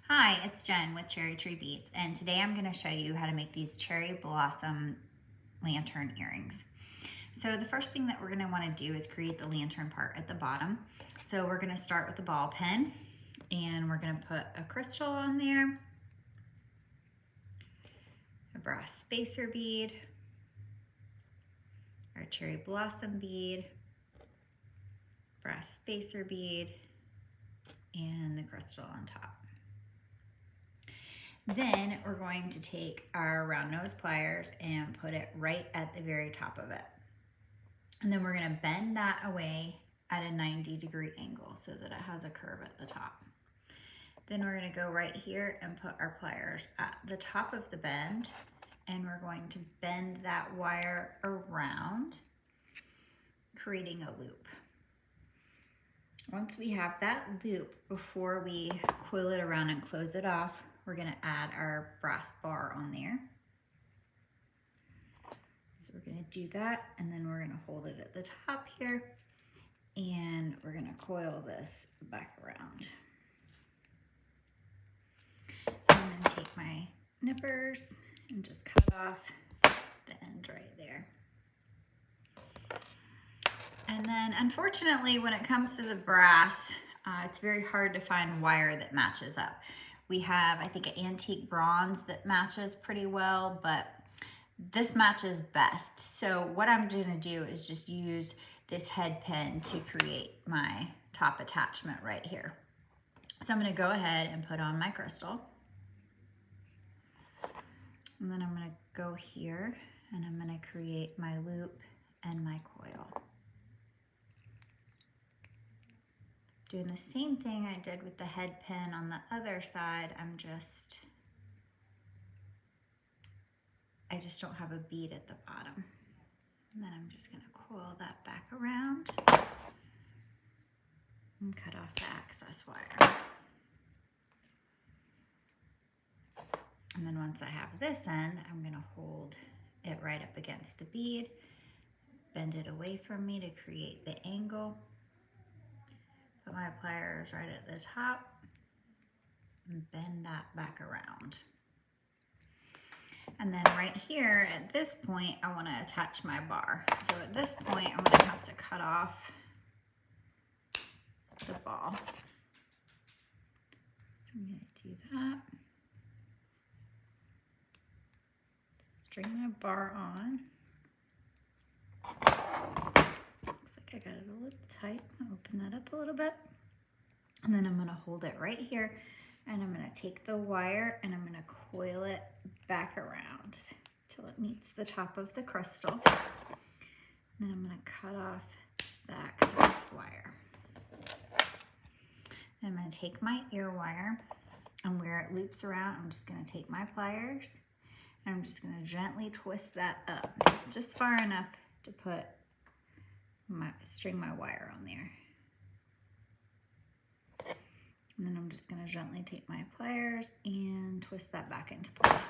Hi, it's Jen with Cherry Tree Beads, and today I'm going to show you how to make these cherry blossom lantern earrings. So the first thing that we're going to want to do is create the lantern part at the bottom. So we're going to start with the ball pen, and we're going to put a crystal on there, a brass spacer bead, our cherry blossom bead, brass spacer bead, and the crystal on top. Then we're going to take our round nose pliers and put it right at the very top of it. And then we're going to bend that away at a 90-degree angle so that it has a curve at the top. Then we're going to go right here and put our pliers at the top of the bend, and we're going to bend that wire around, creating a loop. Once we have that loop, before we coil it around and close it off, we're going to add our brass bar on there. So we're going to do that, and then we're going to hold it at the top here, and we're going to coil this back around. And then take my nippers and just cut off the end right there. And then unfortunately, when it comes to the brass, it's very hard to find wire that matches up. We have, I think, an antique bronze that matches pretty well, but this matches best. So what I'm gonna do is just use this head pin to create my top attachment right here. So I'm gonna go ahead and put on my crystal. And then I'm gonna go here and I'm gonna create my loop and my coil. Doing the same thing I did with the head pin on the other side, I just don't have a bead at the bottom. And then I'm just gonna coil that back around and cut off the excess wire. And then once I have this end, I'm gonna hold it right up against the bead, bend it away from me to create the angle. Put my pliers right at the top and bend that back around. And then right here at this point, I want to attach my bar. So at this point, I'm going to have to cut off the ball. So I'm going to do that. String my bar on. Looks like I got it a little tight. I'll open that up a little bit. And then I'm going to hold it right here, and I'm going to take the wire and I'm going to coil it back around till it meets the top of the crystal. And then I'm going to cut off the excess wire. Then I'm going to take my ear wire, and where it loops around, I'm just going to take my pliers and I'm just going to gently twist that up just far enough to string my wire on there. And then I'm just going to gently take my pliers and twist that back into place.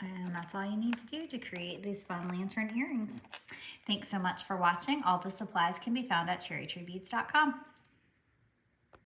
And that's all you need to do to create these fun lantern earrings. Thanks so much for watching. All the supplies can be found at cherrytreebeads.com.